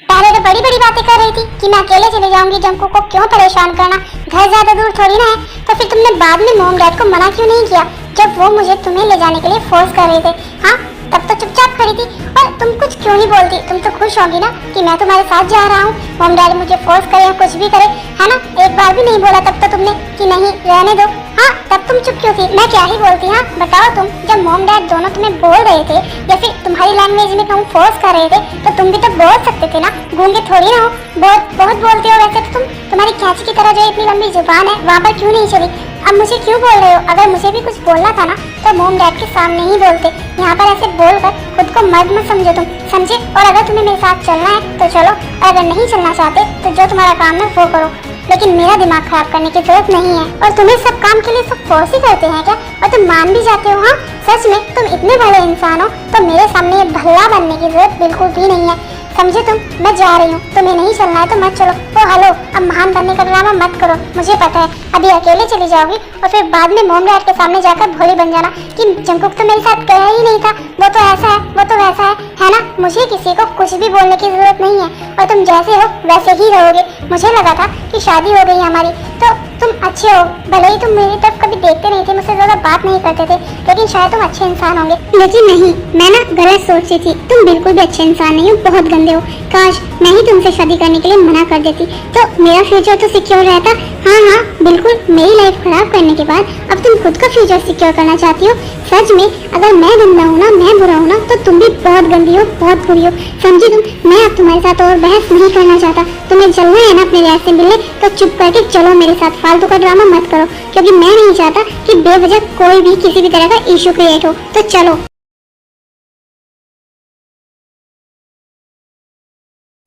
पहले तो बड़ी बड़ी बातें कर रही थी कि मैं अकेले चले जाऊंगी, जंकुक को क्यों परेशान करना, घर ज्यादा दूर थोड़ी ना है। तो फिर तुमने बाद में मॉम डैड को मना क्यों नहीं किया जब वो मुझे तुम्हें ले जाने के लिए फोर्स कर रहे थे? हाँ तब तो चुपचाप खड़ी थी और तुम कुछ क्यों नहीं बोलती। तुम तो खुश होगी ना कि मैं तुम्हारे साथ जा रहा हूँ, मॉम डैडी मुझे फोर्स करे या कुछ भी करे, है ना। एक बार भी नहीं बोला तब तो तुमने कि नहीं रहने दो। हाँ तब तुम चुप क्यों थी, मैं क्या ही बोलती। हाँ बताओ तुम, जब मॉम डैड दोनों तुम्हें बोल रहे थे या फिर तुम्हारी लैंग्वेज में कहूँ फोर्स कर रहे थे, तो तुम भी तो बोल सकते थे ना, गूंगे थोड़ी ना हो। बहुत बोलते हो वैसे तो तुम, तुम्हारी कैंची की तरह जो इतनी लंबी जुबान है वहाँ पर क्यों नहीं चली। अब मुझे क्यों बोल रहे हो, अगर मुझे भी कुछ बोलना था ना तो मॉम डैड के सामने ही बोलते, यहाँ पर ऐसे बोलकर खुद को मर्द मत समझो तुम, समझे। और अगर तुम्हें मेरे साथ चलना है तो चलो, और अगर नहीं चलना चाहते तो जो तुम्हारा काम है वो करो, लेकिन मेरा दिमाग खराब करने की जरूरत नहीं है। और तुम्हें सब काम के लिए सब फोर्स ही करते हैं क्या, और तुम मान भी जाते हो। हाँ सच में तुम इतने भले इंसान हो तो मेरे सामने ये भला बनने की जरूरत बिल्कुल भी नहीं है, समझे तुम। मैं जा रही हूँ, तुम्हें नहीं चलना है तो मत चलो। ओ हेलो, अब महान बनने का ड्रामा मत करो, मुझे पता है अभी अकेले चली जाओगी और फिर बाद में मॉम डैड के सामने जाकर भोली बन जाना कि जंगकुक तो मेरे साथ गया ही नहीं था, वो तो ऐसा है वो तो वैसा है ना। मुझे किसी को कुछ भी बोलने की जरूरत नहीं है और तुम जैसे हो वैसे ही रहोगे। मुझे लगा था कि शादी हो गई हमारी तो तुम अच्छे हो, भले ही तुम मेरी तरफ कभी देखते नहीं थे, मुझसे ज्यादा बात नहीं करते थे, लेकिन शायद तुम अच्छे इंसान होंगे। लेकिन नहीं, मैं ना गलत सोचती थी, तुम बिल्कुल भी अच्छे इंसान नहीं हो, बहुत गंदे हो। काश मैं ही तुमसे शादी करने के लिए मना कर देती तो मेरा फ्यूचर तो सिक्योर रहता। हाँ बिल्कुल, मेरी लाइफ खराब करने के बाद अब तुम खुद का फ्यूचर सिक्योर करना चाहती हो। सच में अगर मैं गंदा हूँ ना, मैं बुरा हूँ ना, तो तुम भी बहुत गंदी हो, बहुत बुरी हो, समझी तुम। मैं अब तुम्हारे साथ और बहस नहीं करना चाहता। तुम्हें चलना है ना अपने डैड से मिलने तो चुप करके चलो मेरे साथ, फालतू का ड्रामा मत करो, क्योंकि मैं नहीं चाहता कि बेवजह कोई भी किसी भी तरह का इशू क्रिएट हो। तो चलो।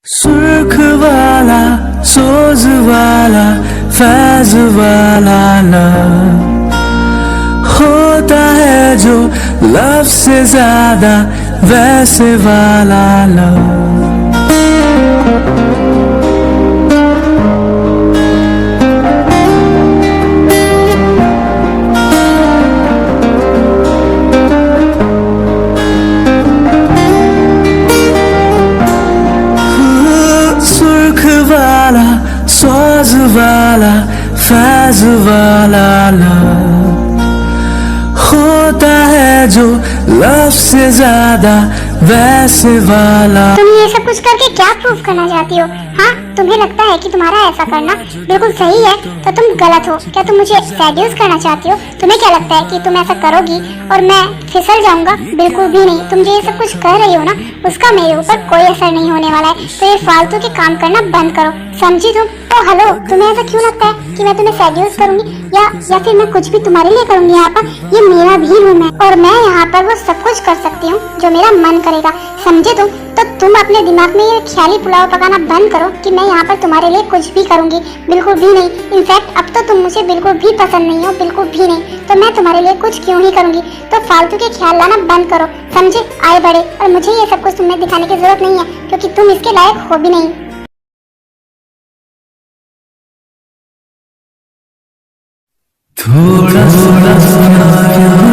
सुर्ख वाला, सोज वाला, फैज वाला लव होता है जो लव से ज्यादा वैसे वाला लव। सोज वाला, फैज वाला लव होता है जो लव से ज्यादा वैसे वाला। तुम ये सब कुछ करके क्या प्रूफ करना चाहती हो। हाँ तुम्हें लगता है कि तुम्हारा ऐसा करना बिल्कुल सही है तो तुम गलत हो। क्या तुम मुझे सेड्यूस करना चाहती हो। तुम्हें क्या लगता है कि तुम ऐसा करोगी और मैं फिसल जाऊंगा। बिल्कुल भी नहीं। तुम जो ये सब कुछ कर रही हो ना उसका मेरे ऊपर कोई असर नहीं होने वाला है। तो ये फालतू के काम करना बंद करो, समझी तुम। तो हेलो, तुम्हें ऐसा क्यों लगता है कि मैं तुम्हें सेड्यूस करूंगी या फिर मैं कुछ भी तुम्हारे लिए करूंगी। यहाँ पर ये मेरा भी रूम है और मैं यहाँ पर वो सब कुछ कर सकती हूँ जो मेरा मन करेगा, समझे तुम। तो तुम अपने दिमाग में ये ख्याली पुलाव पकाना बंद करो कि मैं यहाँ पर तुम्हारे लिए कुछ भी करूंगी। बिल्कुल भी नहीं। इनफैक्ट अब तो तुम मुझे बिल्कुल भी पसंद नहीं हो, बिल्कुल भी नहीं। तो मैं तुम्हारे लिए कुछ क्यों ही करूंगी। तो फालतू के ख्याल लाना बंद करो, समझे। आए बड़े। और मुझे ये सब कुछ तुम्हें दिखाने की जरूरत नहीं है क्योंकि तुम इसके लायक हो भी नहीं। थोड़ा थोड़ा थोड़ा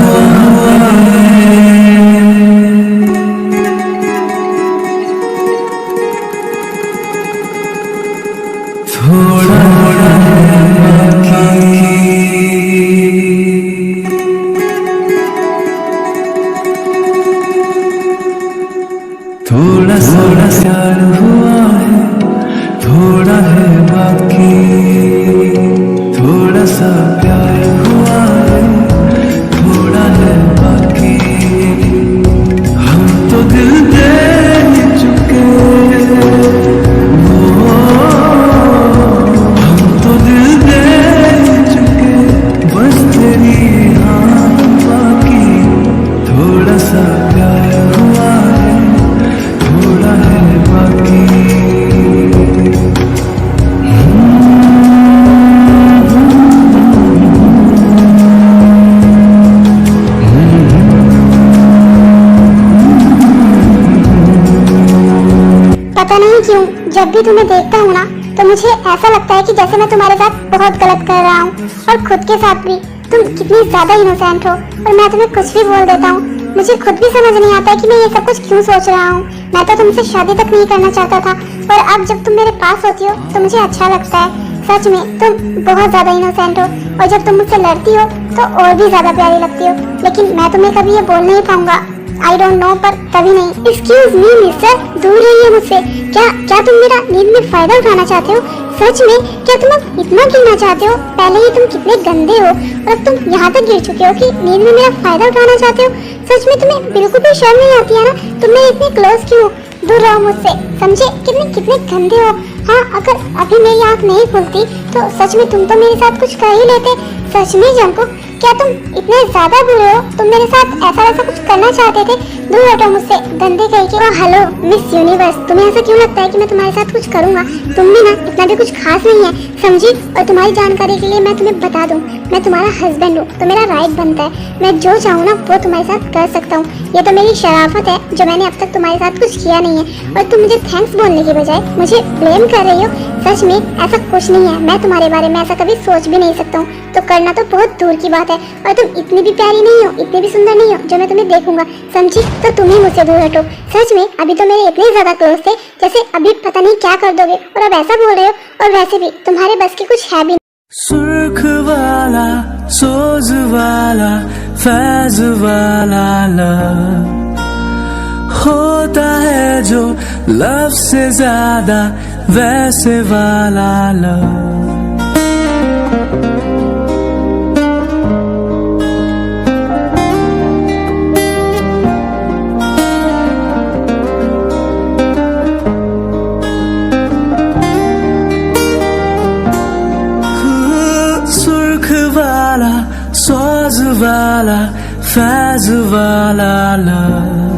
थोड़ा प्यार हुआ है, थोड़ा है बाकी। थोड़ा सा प्यार हुआ है, थोड़ा है बाकी। हम तो दिल दे चुके, हम तो दिल दे चुके, बस तेरी हाँ बाकी। थोड़ा सा प्यार हुआ है, थोड़ा है बाकी। पता नहीं क्यों जब भी तुम्हें देखता हूँ ना तो मुझे ऐसा लगता है कि जैसे मैं तुम्हारे साथ बहुत गलत कर रहा हूँ और खुद के साथ भी। तुम कितनी ज्यादा इनोसेंट हो और मैं तुम्हें कुछ भी बोल देता हूँ। मुझे खुद भी समझ नहीं आता है कि मैं ये सब कुछ क्यों सोच रहा हूँ। मैं तो तुमसे शादी तक नहीं करना चाहता था, पर अब जब तुम मेरे पास होती हो तो मुझे अच्छा लगता है। सच में तुम बहुत ज्यादा इनोसेंट हो और जब तुम मुझसे लड़ती हो तो और भी ज्यादा प्यारी लगती हो। लेकिन मैं तुम्हें कभी ये बोल नहीं पाऊंगा आई डोंट नो, पर कभी नहीं। एक्सक्यूज मी मिस्टर, दूर रहिए मुझसे। क्या तुम मेरा नींद में फायदा उठाना चाहते हो? सच में क्या तुम अब इतना गिरना चाहते हो? पहले ही तुम कितने गंदे हो और अब तुम यहाँ तक गिर चुके हो कि नींद में मेरा फायदा उठाना चाहते हो? सच में तुम्हें बिल्कुल भी शर्म नहीं आती है ना? तुम मेरे इतने क्लोज क्यों? दूर रहो मुझसे, समझे? कितने गंदे हो। हाँ, अगर अभी मेरी आँख नहीं खुलती तो सच में तुम तो मेरे साथ कुछ कर ही लेते। सच में जंकुक, क्या तुम इतने ज्यादा बुरे हो? तुम मेरे साथ ऐसा वैसा कुछ करना चाहते थे? दूर हटो मुझसे, गंदे कहीं के। हेलो मिस यूनिवर्स, तुम्हें ऐसा क्यों लगता है कि मैं तुम्हारे साथ कुछ करूंगा? तुम भी ना इतना भी कुछ खास नहीं है, समझी? और तुम्हारी जानकारी के लिए मैं तुम्हें बता दूं, मैं तुम्हारा हस्बैंड हूँ, तो मेरा राइट बनता है मैं जो चाहूँ ना वो तुम्हारे साथ कर सकता हूँ। ये तो मेरी शराफत है जो मैंने अब तक तुम्हारे साथ कुछ किया नहीं है, और तुम मुझे थैंक्स बोलने की बजाय मुझे ब्लेम कर रही हो। सच में ऐसा कुछ नहीं है, मैं तुम्हारे बारे में ऐसा कभी सोच भी नहीं सकता हूँ, तो करना तो बहुत दूर की बात है। और तुम इतनी भी प्यारी नहीं हो, इतनी भी सुंदर नहीं हो जो मैं तुम्हें देखूंगा, समझी? तो तुम ही मुझसे दूर हटो। सच में अभी तो मेरे इतने ज्यादा क्लोज थे, जैसे अभी पता नहीं क्या कर दोगे, और अब ऐसा बोल रहे हो। और वैसे भी तुम्हारे बस की कुछ है भी। सुर्ख वाला, सोज वाला, फैज वाला लव होता है जो लव से ज्यादा वैसे वाला लव। सोज वाला, फैज वाला लव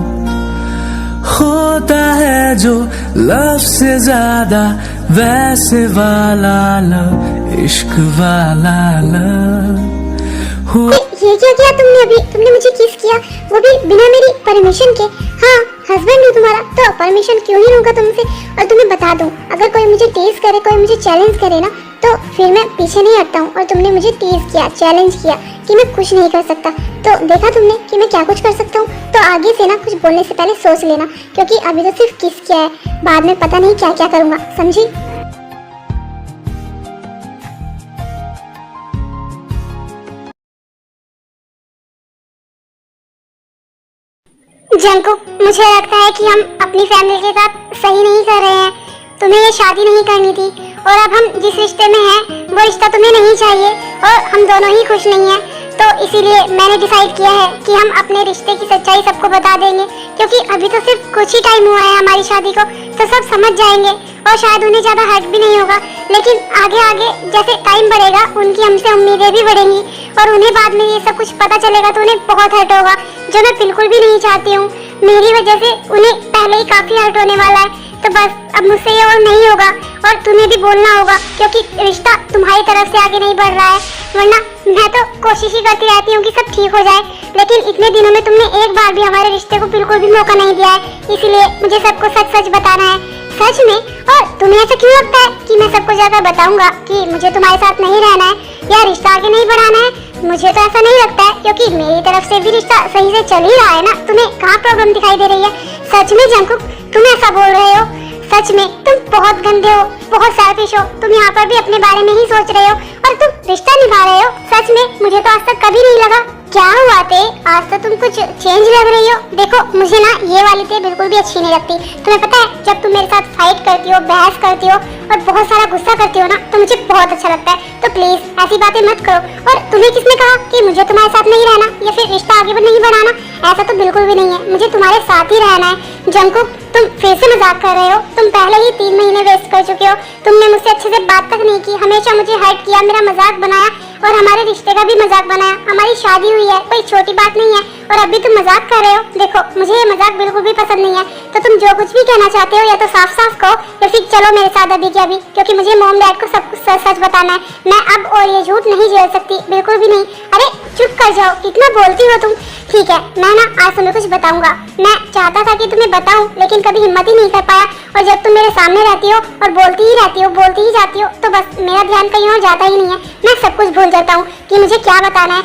होता है जो लव से ज्यादा वैसे वाला लव, इश्क वाला लव। ये क्या किया तुमने? अभी तुमने मुझे किस किया, वो भी बिना मेरी परमिशन के। हाँ, हस्बैंड हूँ तुम्हारा, तो परमिशन क्यों ही लूंगा तुमसे? और तुम्हें बता दूं, अगर कोई मुझे टीज करे, कोई मुझे चैलेंज करे ना, तो फिर मैं पीछे नहीं हटता हूँ। और तुमने मुझे टीज किया, चैलेंज किया कि मैं कुछ नहीं कर सकता, तो देखा तुमने कि मैं क्या कुछ कर सकता हूँ। तो आगे से ना कुछ बोलने से पहले सोच लेना, क्योंकि अभी तो सिर्फ किस किया है, बाद में पता नहीं क्या क्या करूँगा, समझी? जंकुक, मुझे लगता है कि हम अपनी फैमिली के साथ सही नहीं कर रहे हैं। तुम्हें ये शादी नहीं करनी थी, और अब हम जिस रिश्ते में हैं वो रिश्ता तुम्हें नहीं चाहिए, और हम दोनों ही खुश नहीं हैं। तो इसीलिए मैंने डिसाइड किया है कि हम अपने रिश्ते की सच्चाई सबको बता देंगे, क्योंकि अभी तो सिर्फ कुछ ही टाइम हुआ है हमारी शादी को, तो सब समझ जाएंगे और शायद उन्हें ज्यादा हर्ट भी नहीं होगा। लेकिन आगे आगे जैसे टाइम बढ़ेगा, उनकी हमसे उम्मीदें भी बढ़ेंगी, और उन्हें बाद में ये सब कुछ पता चलेगा तो उन्हें बहुत हर्ट होगा, जो मैं बिल्कुल भी नहीं चाहती हूँ। मेरी वजह से उन्हें पहले ही काफी हर्ट होने वाला है, तो बस अब मुझसे ये और नहीं होगा, और तुम्हें भी बोलना होगा, क्योंकि रिश्ता तुम्हारी तरफ से आगे नहीं बढ़ रहा है। वरना मैं तो कोशिश ही करती रहती हूँ कि सब ठीक हो जाए, लेकिन इतने दिनों में तुमने एक बार भी हमारे रिश्ते को बिल्कुल भी मौका नहीं दिया है, इसीलिए मुझे सबको सच सच बताना है। सच में? और तुम्हें ऐसा क्यों लगता है कि मैं सबको जाकर बताऊंगा कि मुझे तुम्हारे साथ नहीं रहना है या रिश्ता आगे नहीं बढ़ाना है? मुझे तो ऐसा नहीं लगता है, क्योंकि मेरी तरफ से भी रिश्ता सही से चल ही रहा है ना। तुम्हें कहाँ प्रॉब्लम दिखाई दे रही है? सच में जंकुक, तुम ऐसा बोल रहे हो? सच में तुम बहुत गंदे हो, बहुत सेल्फिश हो। तुम यहाँ पर भी अपने बारे में ही सोच रहे हो, और तुम रिश्ता निभा रहे हो। सच में मुझे तो आज तक कभी नहीं लगा। क्या हुआ ते? आज तो तुम कुछ चेंज लग रही हो। देखो, मुझे ना ये वाली ते बिल्कुल भी अच्छी नहीं लगती। तुम्हें पता है, जब तुम मेरे साथ फाइट करती हो, बहस करती हो और बहुत सारा गुस्सा करती हो ना, तो मुझे बहुत अच्छा लगता है। तो प्लीज ऐसी बातें मत करो। और तुम्हें किसने कहा कि मुझे तुम्हारे साथ नहीं रहना या फिर रिश्ता आगे नहीं बढ़ाना? ऐसा तो बिल्कुल भी नहीं है, मुझे तुम्हारे साथ ही रहना है। जंकुक, तुम फिर से मजाक कर रहे हो। तुम पहले ही 3 महीने वेस्ट कर चुके हो। तुमने मुझसे अच्छे से बात तक नहीं की, हमेशा मुझे हर्ट किया, मेरा मजाक बनाया, और हमारे रिश्ते का भी मजाक बनाया। हमारी शादी हुई है, कोई छोटी बात नहीं है, और अभी तुम मजाक कर रहे हो। देखो, मुझे ये मजाक बिल्कुल भी पसंद नहीं है। तो तुम जो कुछ भी कहना चाहते हो या तो साफ साफ कहो, या फिर चलो मेरे साथ अभी के अभी, क्योंकि मुझे मॉम डैड को सब कुछ सच सच बताना है। मैं अब और ये झूठ नहीं झेल सकती, बिल्कुल भी नहीं। अरे चुप कर जाओ, कितना बोलती हो तुम। ठीक है, मैं ना आज तुम्हें कुछ बताऊंगा। मैं चाहता था कि तुम्हें बताऊं, लेकिन कभी हिम्मत ही नहीं कर पाया, और जब तुम मेरे सामने रहती हो और बोलती ही रहती हो, बोलती ही जाती हो, तो बस मेरा ध्यान कहीं और जाता ही नहीं है। मैं सब कुछ भूल जाता हूँ कि मुझे क्या बताना है।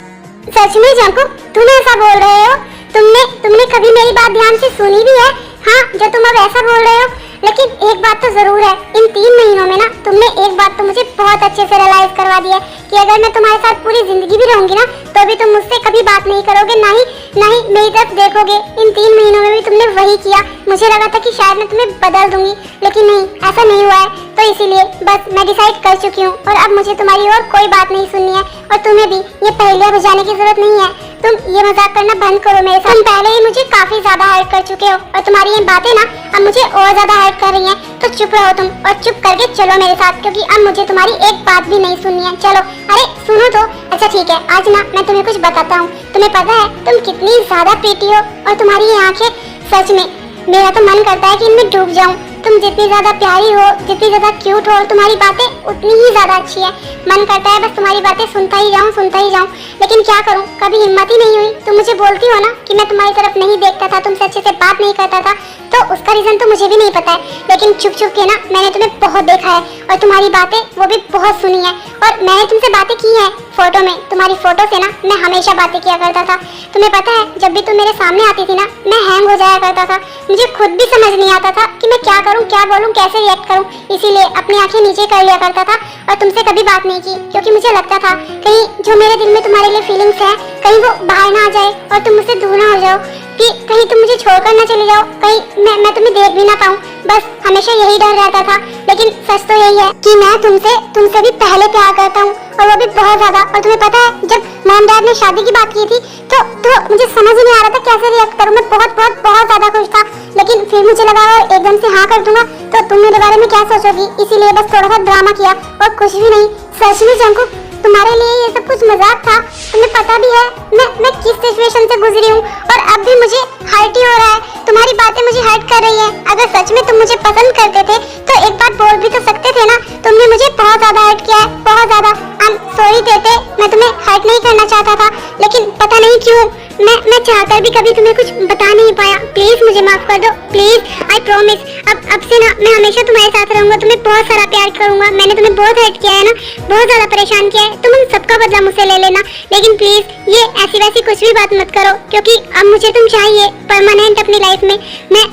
सच में जंकुक, तुम ऐसा बोल रहे हो? तुमने कभी मेरी बात ध्यान से सुनी भी है? हाँ, जो तुम अब ऐसा बोल रहे हो। लेकिन एक बात तो जरूर है, इन 3 महीनों में ना तुमने एक बात तो मुझे बहुत अच्छे से रियलाइज करवा दी है कि अगर मैं तुम्हारे साथ पूरी जिंदगी भी रहूंगी ना, तो तो भी तुम मुझसे कभी बात नहीं करोगे, ना ही मेरी तरफ देखोगे। इन 3 महीनों में भी तुमने वही किया। मुझे लगा था कि शायद मैं तुम्हें बदल दूंगी, लेकिन नहीं, ऐसा नहीं हुआ है। तो इसीलिए बस मैं डिसाइड कर चुकी हूँ और अब मुझे तुम्हारी और कोई बात नहीं सुननी है। और तुम्हें भी ये पहेलियां बुझाने की जरूरत नहीं है। तुम ये मजाक करना बंद करो मेरे साथ। तुम पहले ही मुझे काफी ज्यादा हर्ट कर चुके हो और तुम्हारी ये बातें ना अब मुझे और ज्यादा हर्ट कर रही हैं। तो चुप रहो तुम और चुप करके चलो मेरे साथ, क्योंकि अब मुझे तुम्हारी एक बात भी नहीं सुननी है। चलो। अरे सुनो तो। अच्छा ठीक है, आज ना मैं तुम्हें कुछ बताता हूँ। तुम्हें पता है तुम कितनी ज्यादा प्रीटी हो और तुम्हारी ये आंखें, सच में मेरा तो मन करता है कि इनमें डूब जाऊं। तुम जितनी ज्यादा प्यारी हो, जितनी ज्यादा क्यूट हो, तुम्हारी बातें उतनी ही ज्यादा अच्छी है। मन करता है बस तुम्हारी बातें सुनता ही जाऊं। लेकिन क्या करूं, कभी हिम्मत ही नहीं हुई। तुम मुझे बोलती हो ना कि मैं तुम्हारी तरफ नहीं देखता था, तुमसे अच्छे से बात नहीं करता था, तो उसका रीजन तो मुझे भी नहीं पता है। लेकिन छुप छुप के ना मैंने तुम्हें बहुत देखा है और तुम्हारी बातें वो भी बहुत सुनी है। और मैंने तुमसे बातें की है फोटो में। तुम्हारी फोटो से ना मैं हमेशा बातें किया करता था। तुम्हें पता है जब भी तुम मेरे सामने आती थी ना, मैं हैंग हो जाया करता था। मुझे खुद भी समझ नहीं आता था कि मैं क्या करूं, क्या बोलूं, कैसे रिएक्ट करूं। इसीलिए अपनी आंखें नीचे कर लिया करता था और तुमसे कभी बात नहीं की, क्योंकि मुझे लगता था कहीं जो मेरे दिल में तुम्हारे लिए फीलिंग्स है, कहीं वो बाहर ना आ जाए और तुम मुझसे दूर ना हो जाओ, कि कहीं तुम मुझे छोड़कर ना चले जाओ, कहीं मैं तुम्हें देख भी ना पाऊं। बस हमेशा यही डर रहता था। लेकिन सच तो यही है कि मैं तुमसे भी पहले प्यार करता हूँ, और वो भी बहुत ज्यादा। और तुम्हें पता है जब मॉम डैड ने शादी की बात की थी तो मुझे समझ ही नहीं आ रहा था कैसे रिएक्ट करूं। मैं बहुत ज्यादा खुश था, लेकिन फिर मुझे लगा और एकदम से हाँ कर दूंगा तो तुम मेरे बारे में क्या सोचोगी। इसीलिए बस थोड़ा सा ड्रामा किया और कुछ भी नहीं। सच में जंकुक, तुम्हारे लिए ये सब कुछ मजाक था। तुम्हें पता भी है मैं किस सिचुएशन से गुजरी हूँ, और अब भी मुझे हर्ट ही हो रहा है। तुम्हारी बातें मुझे हर्ट कर रही है। अगर सच में तुम मुझे पसंद करते थे तो एक बात बोल भी तो सकते थे ना। तुमने मुझे बहुत ज्यादा हर्ट किया है, बहुत ज्यादा। आई एम सॉरी तेते, मैं तुम्हें हर्ट नहीं करना चाहता था, लेकिन पता नहीं क्यों मैं चाहकर भी कभी तुम्हें कुछ बता नहीं पाया। प्लीज मुझे माफ कर दो, प्लीज। आई प्रॉमिस अब से ना मैं हमेशा तुम्हारे साथ रहूंगा, तुम्हें बहुत सारा प्यार करूंगा। मैंने तुम्हें बहुत हर्ट किया है ना, बहुत ज्यादा परेशान किया है, तुम उन सबका बदला मुझसे ले लेना। लेकिन प्लीज ये ऐसी वैसी कुछ भी बात मत करो, क्योंकि अब मुझे तुम चाहिए परमानेंट अपनी लाइफ में।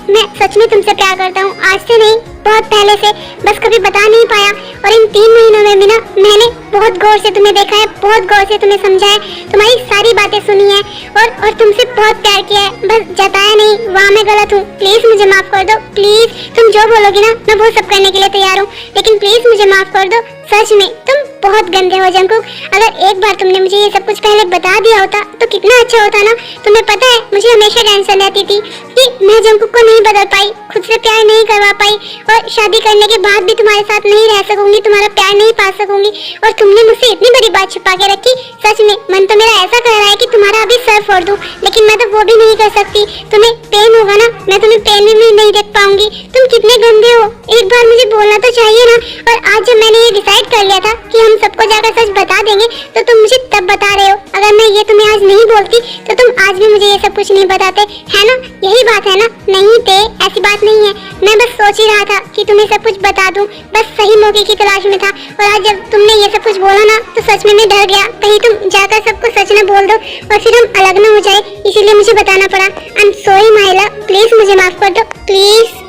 मैं सच में तुमसे प्यार करता हूँ, आज से नहीं, बहुत पहले से, बस कभी बता नहीं पाया। और इन 3 महीनों में भी ना मैंने बहुत गौर से तुम्हें देखा है, बहुत गौर से तुम्हें समझा है, तुम्हारी सारी बातें सुनी है और तुमसे बहुत प्यार किया है, बस जताया नहीं, वहाँ मैं गलत हूँ। प्लीज मुझे माफ कर दो, प्लीज। तुम जो बोलोगी ना मैं वो सब करने के लिए तैयार हूँ, लेकिन प्लीज मुझे माफ कर दो। सच में तुम बहुत गंदे हो जंकुक। अगर एक बार तुमने मुझे ये सब कुछ पहले बता दिया होता तो कितना अच्छा होता ना। तुम्हें पता है मुझे हमेशा टेंशन रहती थी कि मैं जंकुक को नहीं बदल पाई, खुद से प्यार नहीं करवा पाई, और शादी करने के बाद भी तुम्हारे साथ नहीं रह सकूंगी, तुम्हारा प्यार नहीं पा सकूंगी। और तुमने मुझसे इतनी बड़ी बात छुपा के रखी। सच में मन तो मेरा ऐसा कर रहा है कि तुम्हारा अभी सर फोड़ दूं, लेकिन मैं तो वो भी नहीं कर सकती। तुम्हें पेन होगा ना, मैं तुम्हें पेन में भी नहीं देख पाऊंगी। तुम कितने गंदे हो, एक बार मुझे बोलना तो चाहिए ना। और आज जब मैंने ये डिसाइड कर लिया था कि हम सबको जाकर सच बता देंगे, तो तुम मुझे तब बता रहे हो। अगर मैं ये तुम्हें आज नहीं बोलती तो तुम आज भी मुझे ये सब कुछ नहीं बताते, है ना? यही बात है ना? नहीं थे, ऐसी बात नहीं है। मैं बस सोच ही रहा था कि तुम्हें सब कुछ बता दूं, बस सही मौके की तलाश में था। और आज जब तुमने ये सब कुछ बोला ना तो सच में मैं डर गया, कहीं तुम जाकर सबको सच न बोल दो और फिर हम अलग न हो जाए, इसीलिए मुझे बताना पड़ा। आई एम सॉरी माइला, प्लीज मुझे माफ कर दो, प्लीज।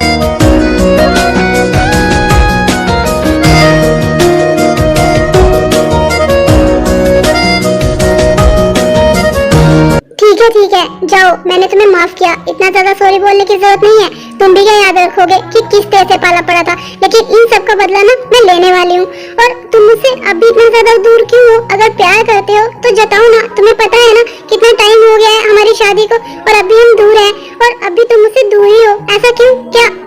ठीक है, जाओ, मैंने तुम्हें माफ किया। इतना ज्यादा सॉरी बोलने की जरूरत नहीं है। तुम भी क्या याद रखोगे कि किस तरह से पाला पड़ा था, लेकिन इन सब का बदला ना मैं लेने वाली हूँ। और तुम मुझसे अब भी इतना ज्यादा दूर क्यों हो? अगर प्यार करते हो तो जताओ ना। तुम्हें पता है ना कितना टाइम हो गया है हमारी शादी को, और अभी हम दूर हैं, और अभी तुम मुझसे दूर ही हो। ऐसा क्यों?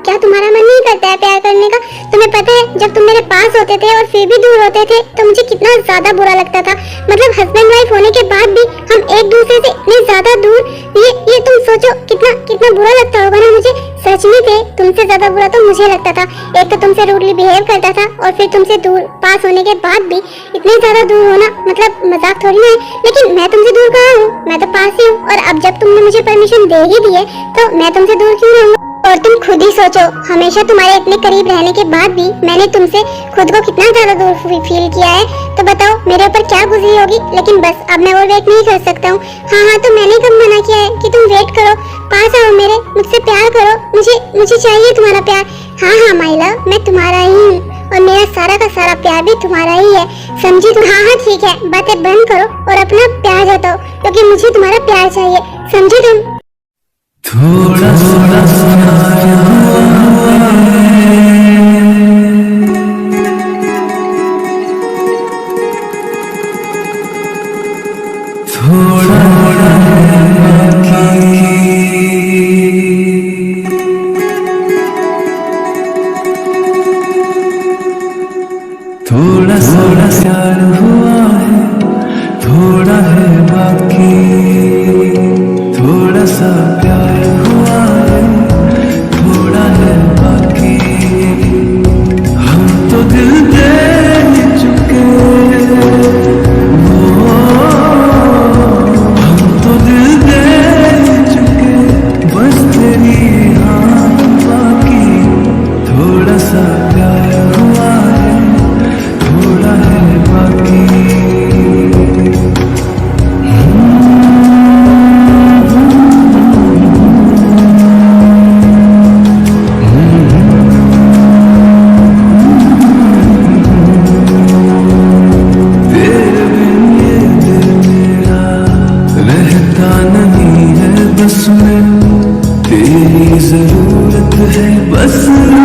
क्या तुम्हारा मन नहीं करता है प्यार करने का? तुम्हें पता है जब तुम मेरे पास होते थे और फिर भी दूर होते थे तो मुझे कितना ज्यादा बुरा लगता था। मतलब हस्बैंड वाइफ होने के बाद भी हम एक दूसरे से इतने ज्यादा दूर, ये तुम सोचो कितना बुरा लगता होगा ना मुझे। सच में थे, तुमसे ज्यादा बुरा तो मुझे लगता था। एक तो तुमसे रूडली बिहेव करता था, और फिर तुमसे दूर, पास होने के बाद भी इतने ज्यादा दूर होना मतलब मजाक थोड़ी ना है। लेकिन मैं तुमसे दूर कहाँ हूँ, मैं तो पास ही हूँ। और अब जब तुमने मुझे परमिशन दे ही दी है तो मैं तुमसे दूर क्यों रहूँगा? और तुम खुद ही सोचो, हमेशा तुम्हारे इतने करीब रहने के बाद भी मैंने तुमसे खुद को कितना ज्यादा दूर फील किया है। तो बताओ मेरे ऊपर क्या गुजरी होगी। लेकिन बस अब मैं और वेट नहीं कर सकता हूँ। हाँ, तो मैंने कब मना किया है कि तुम वेट करो, पास आओ मेरे, मुझसे प्यार करो, मुझे चाहिए तुम्हारा प्यार। हाँ माइला, मैं तुम्हारा ही हूँ। और मेरा सारा का सारा प्यार भी तुम्हारा ही है, समझी तुम? हाँ हाँ ठीक है, बातें बंद करो और अपना प्यार जताओ, क्योंकि मुझे तुम्हारा प्यार चाहिए, समझी तुम? थोड़ा थोड़ा थोड़ा थोड़ा प्यार हुआ है, थोड़ा है बाकी, थोड़ा सा प्यार हुआ है, थोड़ा है बाकी। हम तो दिल दे चुके, हम तो दिल दे चुके, बस तेरी हाँ बाकी। थोड़ा सा प्यार हुआ है, थोड़ा है बाकी। तेरे बिन ये दिल मेरा रहता नहीं है बस में, तेरी जरूरत है बस।